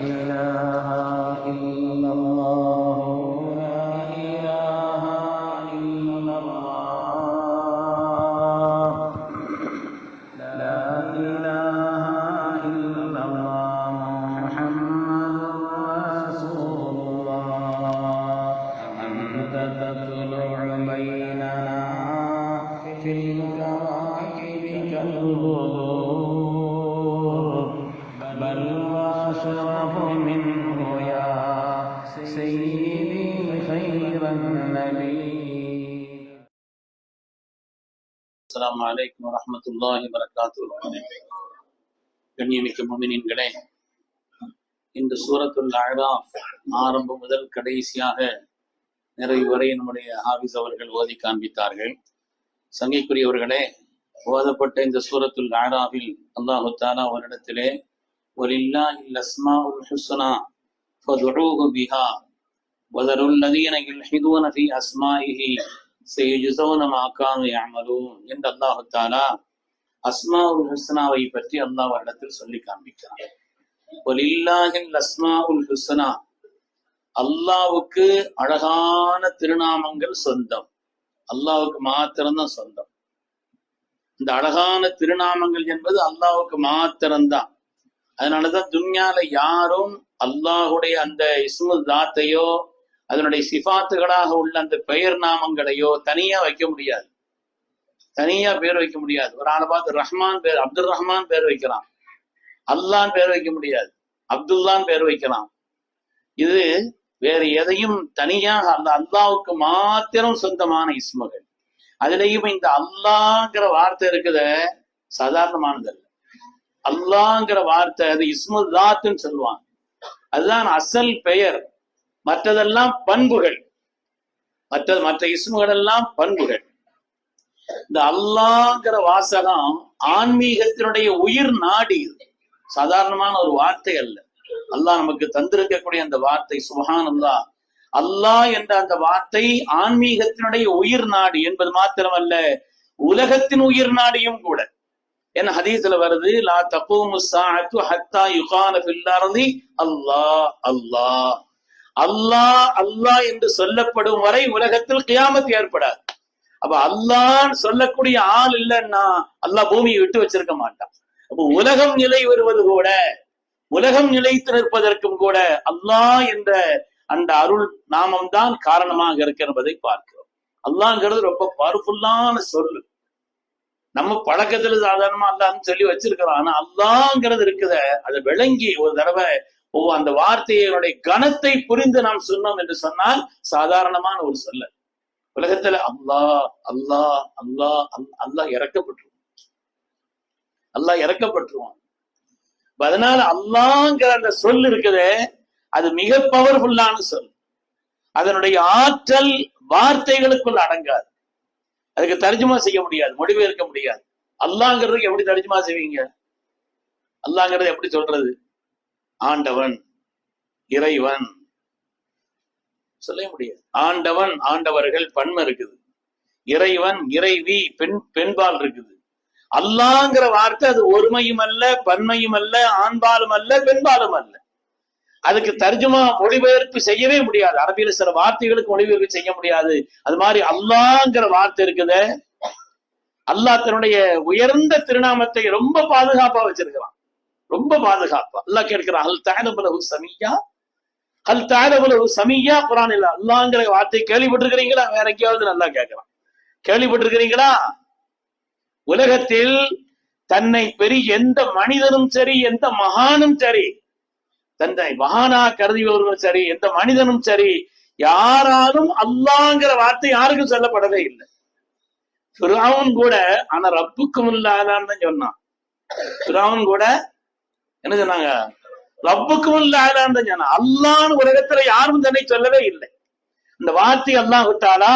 إله إلا الله لا إله إلا الله لا إله إلا الله محمد رسول الله أنت تطلع بيننا في الكواكب كالبدور بل وأشرف منه يا سيدي خير النبي. அஸ்ஸலாமு அலைக்கும் வரஹ்மத்துல்லாஹி வபரகாத்துஹு. கண்ணியமிக்க முஃமினீன்களே, இந்த சூரத்துல் அஅராஃப் ஆரம்பம் முதல் கடைசியாக நிறைவு வரை நம்முடைய ஹாஃபிஸ் அவர்கள் ஓதி காண்பித்தார்கள். சங்கைக்குரியவர்களே, ஓதப்பட்ட இந்த சூரத்துல் அஅராஃபில் அல்லாஹு தஆலா அவரிடத்திலே வலில்லாஹில் அஸ்மாஉல் ஹுஸ்னா ஃபதுஊஹு பிஹா வதருல் லதீன யுல்ஹிதூன ஃபீ அஸ்மாஇஹி சயஜ்ஸௌன மா கானூ யஅமலூன் என்று அல்லாஹு தஆலா அஸ்மாஉல் ஹுஸ்னாவை பற்றி அல்லாஹ் அவரிடத்தில் சொல்லி காண்பிக்கிறார். வலில்லாஹில் அஸ்மாஉல் ஹுஸ்னா, அல்லாஹ்வுக்கு அழகான திருநாமங்கள் சொந்தம். அல்லாஹ்வுக்கு மாத்திரம்தான் சொந்தம். இந்த அழகான திருநாமங்கள் என்பது அல்லாஹ்வுக்கு மாத்திரம்தான். அதனாலதான் துன்யால யாரும் அல்லாஹுடைய அந்த இஸ்மு தாத்தையோ அதனுடைய சிஃபாத்துகளாக உள்ள அந்த பெயர் நாமங்களையோ தனியா வைக்க முடியாது. தனியா பேர் வைக்க முடியாது. ஒரு ஆளை பார்த்து ரஹ்மான் பேர், அப்துல் ரஹ்மான் பேர் வைக்கலாம். அல்லான்னு பேர் வைக்க முடியாது. அப்துல்லான்னு பேர் வைக்கலாம். இது வேறு எதையும் தனியாக அந்த அல்லாவுக்கு மாத்திரம் சொந்தமான இஸ்முகள். அதுலயும் இந்த அல்லாங்கிற வார்த்தை இருக்குத சாதாரணமானது அல்ல. அல்லாங்கிற வார்த்தை அது இஸ்மு தாத்துன்னு சொல்லுவாங்க. அதுதான் அசல் பெயர். மற்றதெல்லாம் பண்புகள். மற்ற இஸ்முகள் எல்லாம் பண்புகள். இந்த அல்லாங்கிற வாசகம் ஆன்மீகத்தினுடைய உயிர் நாடி. சாதாரணமான ஒரு வார்த்தை அல்ல. அல்லாஹ் நமக்கு தந்திருக்கக்கூடிய அந்த வார்த்தை சுப்ஹானல்லாஹ். அல்லாஹ் என்ற அந்த வார்த்தை ஆன்மீகத்தினுடைய உயிர் நாடி என்பது மாத்திரமல்ல, உலகத்தின் உயிர் நாடியும் கூட. என்ன ஹதீஸ்ல வருது, லா தகூமு ஸாஅத்து ஹத்தா யுகால ஃபில் அர்தி அல்லாஹ் அல்லாஹ். அல்லாஹ் அல்லாஹ் என்று சொல்லப்படும் வரை உலகத்தில் கியாமத் ஏற்படாது. அப்ப அல்லாஹ்ன்னு சொல்லக்கூடிய ஆள் இல்லைன்னா அல்லாஹ் பூமியை விட்டு வச்சிருக்க மாட்டான். அப்ப உலகம் நிலை வருவது கூட, உலகம் நிலைத்து நிற்பதற்கும் கூட அல்லாஹ் என்ற அந்த அருள் நாமம் தான் காரணமாக இருக்கிறதை பார்க்கிறோம். அல்லாஹ்ங்கிறது ரொம்ப பவர்ஃபுல்லான சொல்லு. நம்ம பழக்கத்துல சாதாரணமா அல்லாஹ்னு சொல்லி வச்சிருக்கிறோம். ஆனா அல்லாஹ்ங்கிறது இருக்குத, அதை விளங்கி ஒரு தடவை அந்த வார்த்தையினுடைய கனத்தை புரிந்து நாம் சொன்னோம் என்று சொன்னால் சாதாரணமான ஒரு சொல்ல. உலகத்துல அல்லாஹ் அல்லாஹ் அல்லாஹ் அல்லாஹ் இறக்கப்பட்டுருவான். அல்லாஹ் இறக்கப்பட்டுருவான். அதனால அல்லாஹ்ங்கிற அந்த சொல் இருக்குதே, அது மிக பவர்ஃபுல்லான சொல். அதனுடைய ஆற்றல் வார்த்தைகளுக்குள் அடங்காது. அதுக்கு தர்ஜுமா செய்ய முடியாது, மொழிபெயர்க்க முடியாது. அல்லாஹ்ங்கிறதுக்கு எப்படி தர்ஜுமா செய்வீங்க? அல்லாஹ்ங்கிறது எப்படி சொல்றது? ஆண்டவன், இறைவன் சொல்ல முடியாது. ஆண்டவன், ஆண்டவர்கள் பன்மை இருக்குது. இறைவன், இறைவி பெண்பால் இருக்குது. அல்லாங்கிற வார்த்தை அது ஒருமையும் அல்ல, பன்மையும் அல்ல, ஆண்பாலும் அல்ல, பெண்பாலும் அல்ல. அதுக்கு தர்ஜுமா மொழிபெயர்ப்பு செய்யவே முடியாது. அரபியில சில வார்த்தைகளுக்கு மொழிபெயர்ப்பு செய்ய முடியாது. அது மாதிரி அல்லாங்கிற வார்த்தை இருக்குது. அல்லாஹ் தன்னுடைய உயர்ந்த திருநாமத்தை ரொம்ப பாதுகாப்பா வச்சிருக்கிறான். ரொம்ப பாதுகாப்பா அல்லாஹ் கேட்கிறான், ஹல் தஅலமு லஹு சமிய்யா, ஹல் தஅலமு லஹு சமிய்யா. குர்ஆனில் அல்லாஹ்ங்கிற வார்த்தை கேள்விப்பட்டிருக்கிறீங்களா? வேற எங்கேயாவது நல்லா கேட்கிறான், கேள்விப்பட்டிருக்கிறீங்களா? உலகத்தில் தன்னை பெரிய எந்த மனிதனும் சரி, எந்த மகானும் சரி, தன்னை மகானா கருதியவர்களும் சரி, எந்த மனிதனும் சரி, யாராலும் அல்லாஹ்ங்கிற வார்த்தை யாருக்கும் சொல்லப்படவே இல்லை. ஃபிரௌன் கூட ஆனா ரப்புக்கும் இல்லாதான்னு தான் சொன்னான். ஃபிரௌன் கூட என்ன சொன்னாங்க? ரப்புக்கும் இல்லாதான்னு தான் சொன்னான். அல்லாஹ்னு உலகத்துல யாரும் தன்னை சொல்லவே இல்லை. இந்த வார்த்தை அல்லாஹ் தஆலா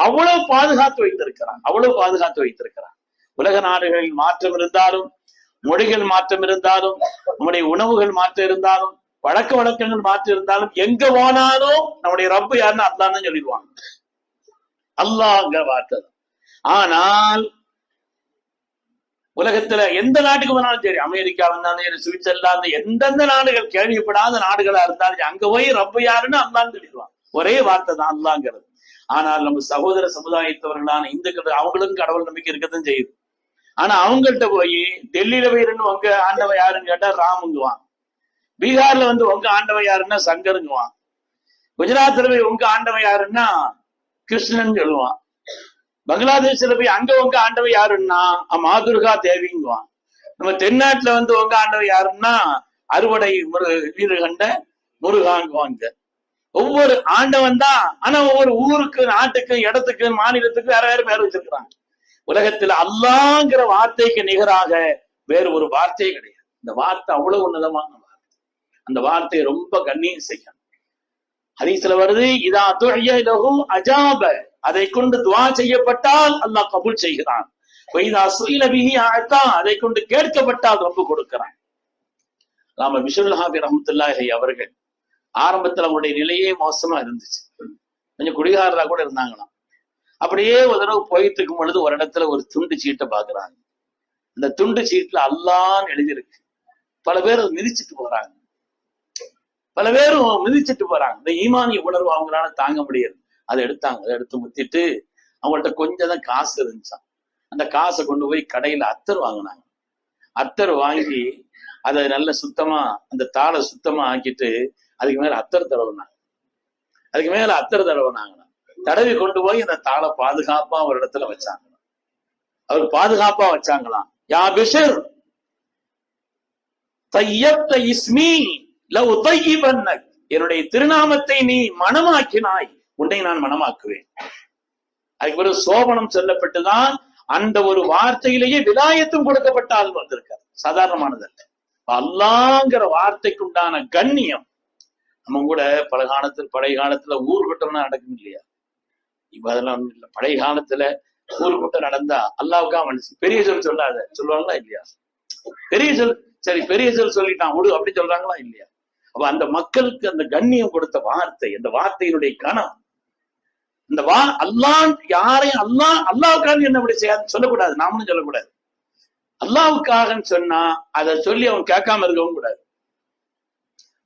அவ்வளவு பாதுகாத்து வைத்திருக்கிறான், அவ்வளவு பாதுகாத்து வைத்திருக்கிறான். உலக நாடுகளில் மாற்றம் இருந்தாலும், மொழிகள் மாற்றம் இருந்தாலும், நம்முடைய உணவுகள் மாற்றம் இருந்தாலும், பழக்க வழக்கங்கள் மாற்றம் இருந்தாலும், எங்க போனாலும் நம்முடைய ரப்பு யாருன்னு அல்லாஹ் தான் சொல்லிடுவாங்க. அல்லாஹ்ங்கிற வார்த்தை. ஆனால் உலகத்துல எந்த நாட்டுக்கு போனாலும் சரி, அமெரிக்கா இருந்தாலும் சரி, சுவிட்சர்லாந்து, எந்தெந்த நாடுகள் கேள்விப்படாத நாடுகளா இருந்தாலும் அங்க போய் ரப்பு யாருன்னு அல்லான்னு சொல்லிடுவான். ஒரே வார்த்தை தான் அல்லாங்கிறது. ஆனால் நம்ம சகோதர சமுதாயத்தவர்களான இந்துக்கள் அவங்களுக்கும் கடவுள் நம்பிக்கை இருக்கத்தான் செய்யுது. ஆனா அவங்கள்ட்ட போய் டெல்லியில போய் உங்க ஆண்டவன் யாருன்னு கேட்டா ராமுங்குவான். பீகார்ல உங்க ஆண்டவன் யாருன்னா சங்கருங்குவான். குஜராத்ல போய் உங்க ஆண்டவன் யாருன்னா கிருஷ்ணன் சொல்லுவான். பங்களாதேஷ்ல போய் அங்க உங்க ஆண்டவன் யாருன்னா மாதுர்கா தேவிங்குவான். நம்ம தென்னாட்டுல உங்க ஆண்டவன் யாருன்னா அறுவடை வீடு கண்ட முருகாங்குவாங்க. ஒவ்வொரு ஆண்டவன் தான். ஆனா ஒவ்வொரு ஊருக்கு, நாட்டுக்கு, இடத்துக்கு, மாநிலத்துக்கு வேற வேற பேர் வச்சிருக்கிறாங்க. உலகத்துல அல்லாங்கிற வார்த்தைக்கு நிகராக வேறு ஒரு வார்த்தையே கிடையாது. இந்த வார்த்தை அவ்வளவு உன்னதமான வார்த்தை. அந்த வார்த்தையை ரொம்ப கண்ணியம் செய்யணும். ஹதீஸ்ல வருது, இதா துஅய்ய லஹு அஜாப, அதை கொண்டு துஆ செய்யப்பட்டால் அல்லாஹ் கபூல் செய்கிறான். வைதா சுஇல பிஹி அஅதா, அதை கொண்டு கேட்கப்பட்டால் ரொம்ப கொடுக்கிறான். நாம பிஷ்ருல் ஹாஃபி ரஹ்மத்துல்லாஹி அவர்கள் ஆரம்பத்துல அவங்களுடைய நிலையே மோசமா இருந்துச்சு. கொஞ்சம் குடிகாரரா கூட இருந்தாங்களாம். அப்படியே ஒரு தடவை போயிட்டு இருக்கும் பொழுது ஒரு இடத்துல ஒரு துண்டு சீட்டை பாக்குறாங்க. அந்த துண்டு சீட்டுல அல்லான்னு எழுதியிருக்கு. பல பேர் மிதிச்சுட்டு போறாங்க. பல பேரும் மிதிச்சுட்டு போறாங்க. இந்த ஈமானிய உணர்வு அவங்களால தாங்க முடியாது. அதை எடுத்தாங்க. அதை எடுத்து முத்திட்டு அவங்கள்ட்ட கொஞ்சம் தான் காசு இருந்துச்சான். அந்த காசை கொண்டு போய் கடையில அத்தர் வாங்கினாங்க. அத்தர் வாங்கி அதை நல்ல சுத்தமா, அந்த தாளை சுத்தமா ஆக்கிட்டு அதுக்கு மேல அத்தர் தடவுனாங்க. தடவி கொண்டு போய் அந்த தாளை பாதுகாப்பா ஒரு இடத்துல வச்சாங்க. அவர் பாதுகாப்பா வச்சாங்களாம். யா பிஷர் தையப்த இஸ்மி லவ் தையிபன்னக், என்னுடைய திருநாமத்தை நீ மனமாக்கினாய், உன்னை நான் மனமாக்குவேன். அதுக்கு பிறகு சோபனம் சொல்லப்பட்டுதான் அந்த ஒரு வார்த்தையிலேயே விலாயத்தும் கொடுக்கப்பட்டால் வந்திருக்கார். சாதாரணமானதல்ல. அல்லாங்கிற வார்த்தைக்கு உண்டான கண்ணியம் நம்ம கூட பழைய காலத்துல ஊர்கூட்டம்னா நடக்கும் இல்லையா? இப்ப அதெல்லாம் ஒண்ணும் இல்லை. பழைய காலத்துல ஊர்கூட்டம் நடந்தா அல்லாவுக்கா மனுஷன் பெரிய சொல் சொல்லாத சொல்லுவாங்களா இல்லையா? பெரிய சொல், சரி பெரிய சொல் சொல்லிட்டான் விடு அப்படி சொல்றாங்களா இல்லையா? அப்ப அந்த மக்களுக்கு அந்த கண்ணியம் கொடுத்த வார்த்தை, அந்த வார்த்தையினுடைய கணம், இந்த அல்லாஹ் யாரையும் அல்லாவுக்காக என்ன அப்படி சொல்லக்கூடாது. நாமளும் சொல்லக்கூடாது. அல்லாவுக்காக சொன்னா அதை சொல்லி அவன் கேட்காம இருக்கவும் கூடாது.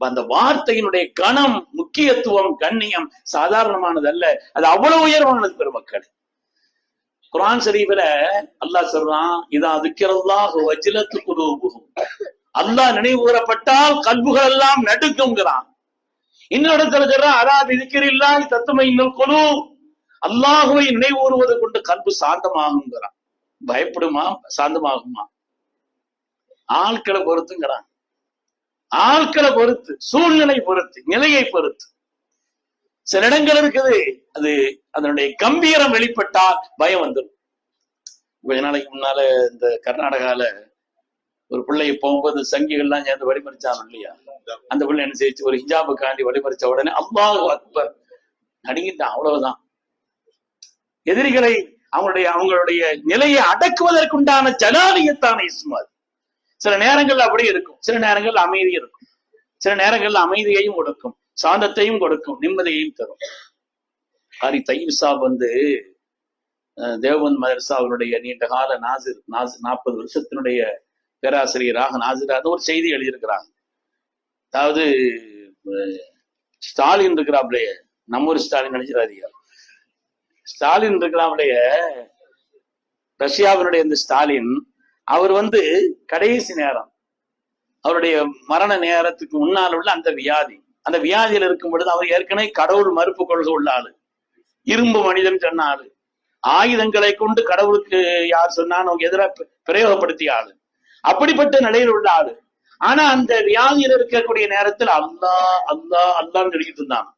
அந்த வார்த்தையினுடைய கணம், முக்கியத்துவம், கண்ணியம் சாதாரணமானது அல்ல. அது அவ்வளவு உயர்வானது பெருமக்கள். குர்ஆன் ஷரீஃப்ல அல்லாஹ் சொல்றான், இதா ذிக்ரல்லாஹு வஜ்லத் குலூபுஹும், அல்லாஹ் நினைவு கூறப்பட்டால் கல்புகள் எல்லாம் நடுங்குங்கிறான். இன்னொரு இடத்துல சொல்றான், அதா பிதிக்ரில்லாஹி தத்மைனுல் குலூப், அல்லாஹ்வை நினைவு கூறுவது கொண்டு கல்பு சாந்தமாகுங்கிறான். பயப்படுமா? சாந்தமாகுமா? ஆட்களை பொறுத்துங்கிறான். ஆட்களை பொறுத்து, சூழ்நிலை பொறுத்து, நிலையை பொறுத்து. சில இடங்கள் இருக்குது, அது அதனுடைய கம்பீரம் வெளிப்பட்டால் பயம் வந்துடும். கொஞ்ச நாளைக்கு முன்னால இந்த கர்நாடகால ஒரு பிள்ளைய போகும்போது சங்கிகள்லாம் சேர்ந்து வழிமறிச்சாங்க இல்லையா? அந்த பிள்ளை என்ன செய்ச்சு, ஒரு ஹிஜாபுக்காண்டி வழிமறிச்ச உடனே அல்லாஹு அக்பர் நடுங்கிட்டான். அவ்வளவுதான். எதிரிகளை அவங்களுடைய நிலையை அடக்குவதற்குண்டான ஜலாலியத்தான இஸ்மால். சில நேரங்கள்ல அப்படியே இருக்கும், சில நேரங்கள்ல அமைதி இருக்கும், சில நேரங்கள்ல அமைதியையும் கொடுக்கும், சாந்தத்தையும் கொடுக்கும், நிம்மதியையும் தரும். ஹாரி தையீப் சாப் தேவபந்த் மதரசா அவருடைய நீண்ட கால நாசிர் 40 வருஷத்தினுடைய பேராசிரியராக நாசிராக ஒரு செய்தி எழுதியிருக்கிறாங்க. அதாவது ஸ்டாலின் இருக்கிறாப்லையே, நம்ம ஒரு ஸ்டாலின் நினைச்சிடாதீங்க, ஸ்டாலின் இருக்கிறாப்லையே, ரஷ்யாவினுடைய இந்த ஸ்டாலின், அவர் கடைசி நேரம், அவருடைய மரண நேரத்துக்கு முன்னால் உள்ள அந்த வியாதியில் இருக்கும் பொழுது அவர் ஏற்கனவே கடவுள் மறுப்பு கொள்கை உள்ள ஆளு, இரும்பு மனிதன் சொன்ன ஆளு, ஆயுதங்களை கொண்டு கடவுளுக்கு யார் சொன்னா நமக்கு எதிராக பிரயோகப்படுத்திய ஆளு, அப்படிப்பட்ட நிலையில் உள்ள ஆளு. ஆனா அந்த வியாதியில் இருக்கக்கூடிய நேரத்தில் அல்லாஹ் அல்லாஹ் அல்லான்னு சொல்லிக்கிட்டு இருந்தான்.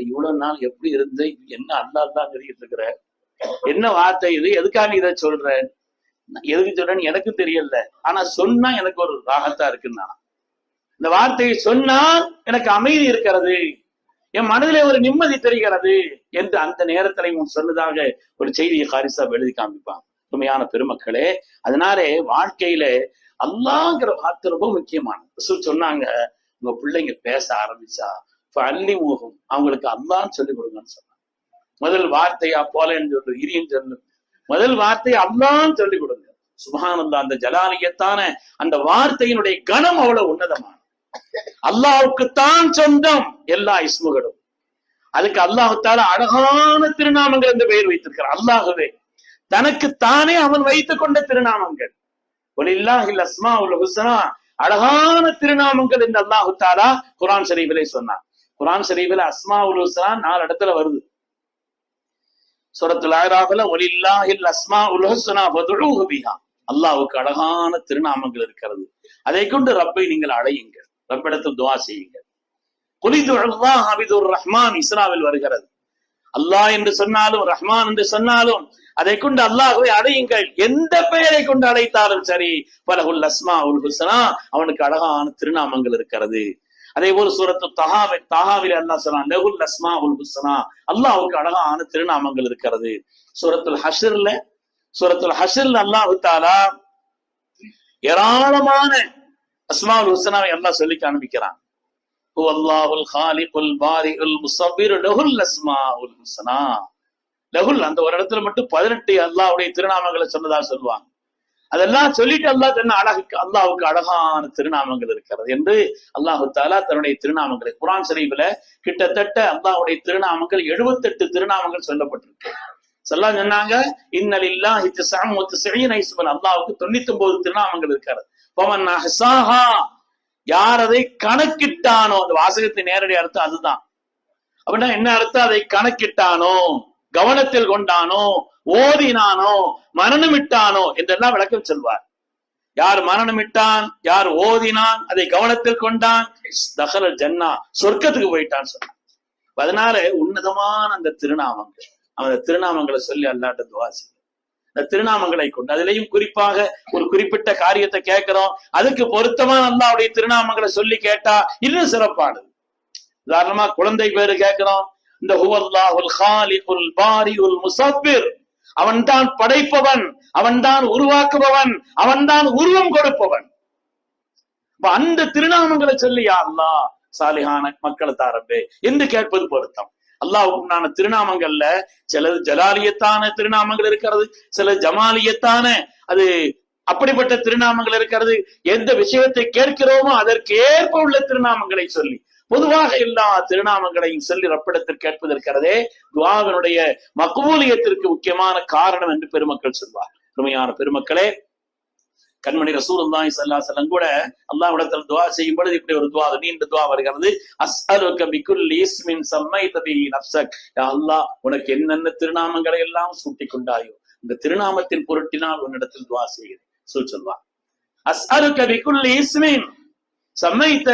இவ்வளவு நாள் எப்படி இருந்து என்ன அல்லாஹ் அல்லான்னு சொல்லிக்கிட்டு இருக்கிற, என்ன வார்த்தை இது, எதுக்காக இதை சொல்ற, எதுக்கு சொல்றேன்னு எனக்கு தெரியல, ஆனா சொன்னா எனக்கு ஒரு ராகத்தா இருக்குன்னா, இந்த வார்த்தையை சொன்னால் எனக்கு அமைதி இருக்கிறது, என் மனதிலே ஒரு நிம்மதி தெரிகிறது என்று அந்த நேரத்துல சொன்னதாக ஒரு செய்தியை ஹாரிசா எழுதி காமிப்பான். உண்மையான பெருமக்களே, அதனாலே வாழ்க்கையில அல்லாங்கிற வார்த்தை ரொம்ப முக்கியமானது. சொன்னாங்க, உங்க பிள்ளைங்க பேச ஆரம்பிச்சா அள்ளி ஊகும், அவங்களுக்கு அல்லான்னு சொல்லிக் கொடுங்கன்னு சொன்னாங்க. முதல் வார்த்தையா போலன்னு சொல்லு, இரின்னு சொல்லு, முதல் வார்த்தையை அல்லான்னு சொல்லிக் கொடுங்க. சுப்ஹானல்லாஹ், அந்த ஜலாலியத்தான அந்த வார்த்தையினுடைய கணம் அவ்வளவு உன்னதமான. அல்லாஹ்வுக்கு தான் சொந்தம் எல்லா இஸ்முகளும். அதுக்கு அல்லாஹ் தஆலா அழகான திருநாமங்கள் என்று பெயர் வைத்திருக்கிறார். அல்லாஹ்வே தனக்கு தானே அவன் வைத்துக் கொண்ட திருநாமங்கள். வலில்லாஹில் அஸ்மாஉல் ஹுஸ்னா, அழகான திருநாமங்கள் என்று அல்லாஹ் தஆலா குர்ஆன் ஷரீஃபிலே சொன்னார். குர்ஆன் ஷரீஃபில் அஸ்மாஉல் ஹுஸ்னா 4 இடத்துல வருது. சூரத்துல் அஅராஃப்ல வலில்லாஹில் அஸ்மாஉல் ஹுஸ்னா ஃபதுஊஹு பிஹா, அல்லாஹ்வுக்கு அழகான திருநாமங்கள் இருக்கிறது, அதை கொண்டு ரப்பை நீங்கள் அழையுங்கள், ரப்பிடத்தில் துஆ செய்யுங்கள். குலிதுல்லாஹ் அபிதுர் ரஹ்மான் இஸ்ராவில் வருகிறது. அல்லாஹ் என்று சொன்னாலும் ரஹ்மான் என்று சொன்னாலும் அதை கொண்டு அல்லாஹ்வை அழையுங்கள். எந்த பெயரை கொண்டு அழைத்தாலும் சரி, பலஹுல் அஸ்மாஉல் ஹுஸ்னா, அவனுக்கு அழகான திருநாமங்கள் இருக்கிறது. அதே போல சூரத்து தஹாவில் அல்லாஹ் சொன்னான் லஹுல் அஸ்மாஉல் ஹுஸ்னா, அல்லாஹ்வுக்கு அழகான திருநாமங்கள் இருக்கிறது. சூரத்துல் ஹஷ்ர்ல அல்லாஹ் தஆலா ஏராளமான அஸ்மாஉல் ஹுஸ்னாவை அல்லாஹ் சொல்லி காண்பிக்கிறான். ஹுவல்லாஹுல் காலிகுல் பாரிஉல் முஸவ்விர் லஹுல் அஸ்மாஉல் ஹுஸ்னா. லஹுல் அந்த ஒரு இடத்துல மட்டும் 18 அல்லாஹ்வுடைய திருநாமங்களை சொன்னதா சொல்லுவாங்க. அதெல்லாம் சொல்லிட்டு அல்லாஹ் தன்னை அல்லாஹ்வுக்கு அழகான திருநாமங்கள் இருக்கிறது என்று அல்லாஹ் தஆலா தன்னுடைய திருநாமங்களை குர்ஆன் ஷரீஃபில கிட்டத்தட்ட அல்லாஹ்வுடைய திருநாமங்கள் 78 திருநாமங்கள் சொல்லப்பட்டிருக்கு. ஸல்லல்லாஹு சொன்னாங்க இன்னலில்லாஹி 99 இஸ்மன், அல்லாஹ்வுக்கு 99 திருநாமங்கள் இருக்கிறது. ஃபமன் அஹ்ஸாஹா, யார் அதை கணக்கிட்டானோ, அந்த வாசகத்தின் நேரடி அர்த்தம் அதுதான். அப்படின்னா என்ன அர்த்தம்? அதை கணக்கிட்டானோ, கவனத்தில் கொண்டானோ, ஓதினானோ, மரணமிட்டானோ என்றெல்லாம் விளக்கம் சொல்வார். யார் மரணமிட்டான், யார் ஓதினான், அதை கவனத்தில் கொண்டான், தஹலல் ஜன்னா, சொர்க்கத்துக்கு போயிட்டான் சொன்னான். அதனால உன்னதமான அந்த திருநாமங்கள், அந்த திருநாமங்களை சொல்லி அல்லாஹ்ட்ட துஆ செய்யும். இந்த திருநாமங்களை கொண்டு அதிலையும் குறிப்பாக ஒரு குறிப்பிட்ட காரியத்தை கேட்கிறோம், அதுக்கு பொருத்தமான அல்லாஹ்வுடைய திருநாமங்களை சொல்லி கேட்டா இன்னும் சிறப்பானது. உதாரணமா குழந்தை பேரு கேட்கிறோம், இந்த ஹுவல்லாஹுல் காலிகுல் பாரிஉல் முஸவ்விர், அவன்தான் படைப்பவன், அவன்தான் உருவாக்குபவன், அவன்தான் உருவம் கொடுப்பவன். அந்த திருநாமங்களை சொல்லி யா அல்லாஹ் சாலிஹான மக்களை தாரப்பே என்று கேட்பது பொருத்தம். அல்லாஹ்வுக்குண்டான திருநாமங்கள்ல சிலது ஜலாலியத்தான திருநாமங்கள் இருக்கிறது, சில ஜமாலியத்தான, அது அப்படிப்பட்ட திருநாமங்கள் இருக்கிறது. எந்த விஷயத்தை கேட்கிறோமோ அதற்கு ஏற்ப உள்ள திருநாமங்களை சொல்லி பொதுவாக எல்லா திருநாமங்களையும் சொல்லி ரப்பிடத்தில் கேட்பது இருக்கிறதே துஆவினுடைய மக்பூலியத்திற்கு முக்கியமான காரணம் என்று பெருமக்கள் சொல்வார். உண்மையான பெருமக்களே, கண்மணி ரசூலுல்லாஹி ஸல்லல்லாஹு அலைஹி வஸல்லம் கூட அல்லாஹ்விடத்தில் துஆ செய்யும் பொழுது இப்படி ஒரு துஆ, நீண்ட துஆ வருகிறது. அஸ்அலுக பிகுல்லி இஸ்மின் சம்மைத பிஹி நஃப்ஸக், யா அல்லாஹ் உனக்கு என்னென்ன திருநாமங்களை எல்லாம் சூட்டிக் கொண்டாயோ இந்த திருநாமத்தின் பொருட்டினால் உன்னிடத்தில் துஆ செய்கிறேன் சொல்வார். அஸ்அலுக பிகுல்லி இஸ்மின் சம்மைத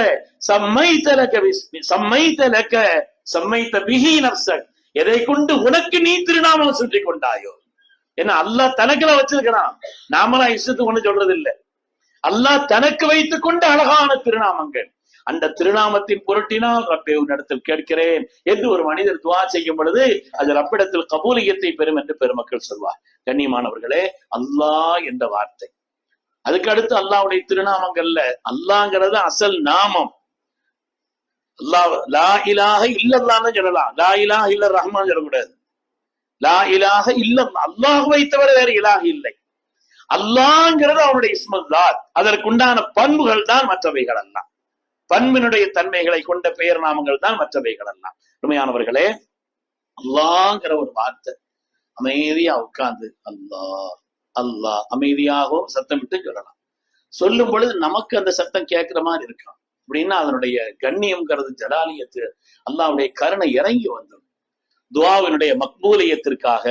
பிஹி நஃப்ஸக், எதை கொண்டு உனக்கு நீ திருநாமம் சூட்டிக் கொண்டாயோ. ஏன்னா அல்லாஹ் தனக்குல வச்சிருக்கிறான், நாமளா இஷ்டத்துக்கு ஒண்ணு சொல்றது இல்லை. அல்லாஹ் தனக்கு வைத்துக் கொண்ட அழகான திருநாமங்கள், அந்த திருநாமத்தின் பொருட்டினால் ரப்பே உன்னிடத்தில் கேட்கிறேன் என்று ஒரு மனிதர் துஆ செய்யும் பொழுது அது ரப்பிடத்தில் கபூலியத்தை பெறும் என்று பெருமக்கள் சொல்வார். கண்ணியமானவர்களே, அல்லாஹ் என்ற வார்த்தை, அதுக்கு அடுத்து அல்லாஹ்வுடைய திருநாமங்கள்ல அல்லாஹ்ங்கிறது அசல் நாமம். அல்லாஹ் லா இலாஹ இல்லல்லாஹ்னு சொல்லலாம், லா இலாஹ இல்ல ரஹ்மான் சொல்லக்கூடாது. லா இலாஹ இல்லல்லாஹ், அல்லாஹ்வை தவிர வேற இலாஹ் இல்லை. அல்லாஹ்ங்கிறது அவனுடைய இஸ்முல்லாஹ், அதற்குண்டான பண்புகள் தான் மற்றவைகள் அல்ல, பண்பினுடைய தன்மைகளை கொண்ட பெயர் நாமங்கள் தான் மற்றவைகள் அல்ல. உண்மையானவர்களே, அல்லாஹ்ங்கிற ஒரு வார்த்தை அமைதியா உட்கார்ந்து அல்லாஹ் அல்லாஹ் அமைதியாகவும் சத்தமிட்டு சொல்லலாம். சொல்லும் பொழுது நமக்கு அந்த சத்தம் கேட்கிற மாதிரி இருக்கும். அப்படின்னா அதனுடைய கண்ணியம்ங்கிறது ஜலாலியத்து, அல்லாஹ்வுடைய கருணை இறங்கி வந்துடும். துஆவினுடைய மக்பூலியத்திற்காக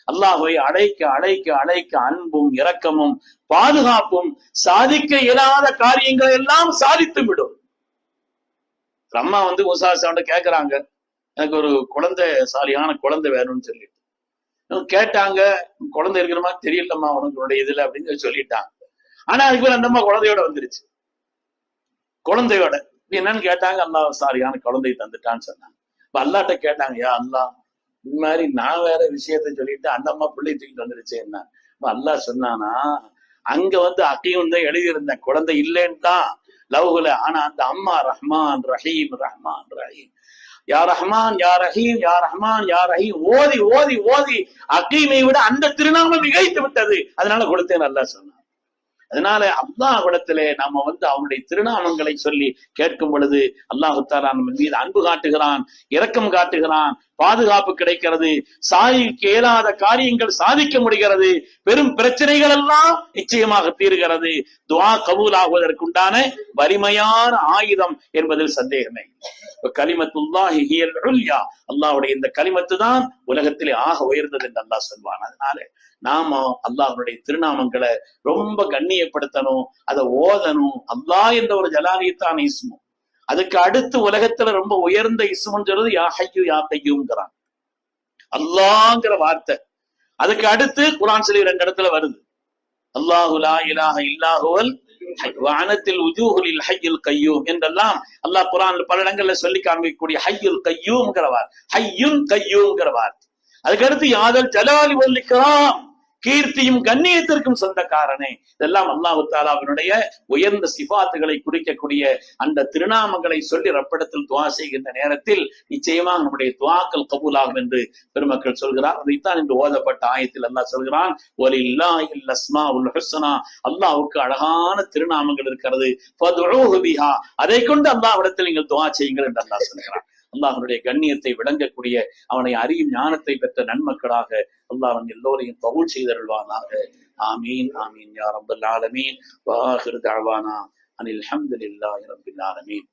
அல்லாஹ்வை அழைக்க அழைக்க அழைக்க அன்பும் இரக்கமும் பாதுகாப்பும் சாதிக்க இயலாத காரியங்கள் எல்லாம் சாதித்து விடும். அம்மா மூசா சாண்ட கேட்கிறாங்க, எனக்கு ஒரு குழந்தை, சாலியான குழந்தை வேணும்னு சொல்லிட்டு கேட்டாங்க. குழந்தை இருக்கிற மாதிரி தெரியலம்மா உனக்கு இதுல அப்படின்னு சொல்லிட்டாங்க. ஆனா அதுக்கு அந்த அம்மா குழந்தையோட வந்துருச்சு. குழந்தையோட என்னன்னு கேட்டாங்க, அல்லாஹ் சாலியான குழந்தை தந்துட்டான்னு சொன்னாங்க. இப்ப அல்லாட்ட கேட்டாங்க, யா அல்லாஹ் இந்த மாதிரி நான் வேற விஷயத்த சொல்லிட்டு அந்த அம்மா பிள்ளை தூக்கிட்டு வந்துருச்சு என்ன. அல்லாஹ் சொன்னானா, அங்க அக்கையும் தான் எழுதியிருந்தேன், குழந்தை இல்லைன்னு தான் லவ்ல. ஆனா அந்த அம்மா ரஹ்மான் ரஹீம் ரஹ்மான் ரஹீம், யா ரஹ்மான் யா ரஹீம் யா ரஹ்மான் யா ரஹீம் ஓதி ஓதி ஓதி அக்கீமை விட அந்த திருநாமம் மிகைத்து விட்டது, அதனால கொடுத்தேன் அல்லாஹ் சொன்னான். அதனால அல்லாஹ்விடத்திலே நாம அவனுடைய திருநாமங்களை சொல்லி கேட்கும் பொழுது அல்லாஹு தஆலா நம்ம மீது அன்பு காட்டுகிறான், இரக்கம் காட்டுகிறான், பாதுகாப்பு கிடைக்கிறது, சாதிக்க இயலாத காரியங்கள் சாதிக்க முடிகிறது, பெரும் பிரச்சனைகள் எல்லாம் நிச்சயமாக தீருகிறது. துஆ கபூல் ஆகுவதற்குண்டான வலிமையான ஆயுதம் என்பதில் சந்தேகமே. கலிமத்துல்லாஹி ஹியல் உல்யா, அல்லாஹ்வுடைய இந்த கலிமத்து தான் உலகத்திலே ஆக உயர்ந்தது என்று அல்லாஹ் சொல்வான். அதனால நாம அல்லாஹ்வுடைய திருநாமங்களை ரொம்ப கண்ணியப்படுத்தணும், அதை ஓதணும். அல்லாஹ் என்ற ஒரு ஜலாலியத்தான இஸ்மு. அதுக்கு அடுத்து உலகத்துல ரொம்ப உயர்ந்த இஸ்முன்னு சொல்றது யா ஹய்யு யா கய்யூம்ங்கிறான், அல்லாஹ்ங்கிற வார்த்தை. அதுக்கு அடுத்து குர்ஆன் சொல்லி 2 இடத்துல வருது, அல்லாஹு லா இலாஹ இல்லாஹுவல் வானத்தில் உஜூஹுலில் ஹய்யுல் கய்யூம் என்றெல்லாம் அல்லாஹ் குர்ஆன்ல பல இடங்கள்ல சொல்லி காண்பிக்கக்கூடிய ஹய்யுல் கய்யூம்ங்கிற வார்த்தை, ஹய்யுன் கய்யூம்ங்கிற வார்த்தை. அதுக்கு அடுத்து யாதல் ஜலாலி வல் இக்ராம், கீர்த்தியும் கண்ணியத்திற்கும் சொந்தக்காரனே. இதெல்லாம் அல்லாஹு தஆலாவினுடைய உயர்ந்த சிபாத்துகளை குறிக்கக்கூடிய அந்த திருநாமங்களை சொல்லி ரப்பிடத்தில் துஆ செய்கின்ற நேரத்தில் நிச்சயமாக நம்முடைய துஆக்கள் கபூலாகும் என்று பெருமக்கள் சொல்கிறார். அதைத்தான் இன்று ஓதப்பட்ட ஆயத்தில் அல்லாஹ் சொல்கிறான், வலில்லாஹில் அஸ்மாஉல் ஹுஸ்னா, அல்லாஹ்வுக்கு அழகான திருநாமங்கள் இருக்கிறது, ஃபதுஊஹு பிஹா, அதை கொண்டு அல்லாஹ்விடத்தில் நீங்கள் துஆ செய்யுங்கள் என்று அல்லாஹ் சொல்கிறான். அல்லாஹ்வுடைய கண்ணியத்தை விளங்கக்கூடிய, அவனை அறியும் ஞானத்தை பெற்ற நன்மக்களாக அல்லாஹ் எல்லோரையும் கபூல் செய்தருள்வானாக. ஆமீன் ஆமீன் யா ரப்பல் ஆலமீன். வ ஆகிரு தஅவானா அனில் ஹம்துலில்லாஹி ரப்பில் ஆலமீன்.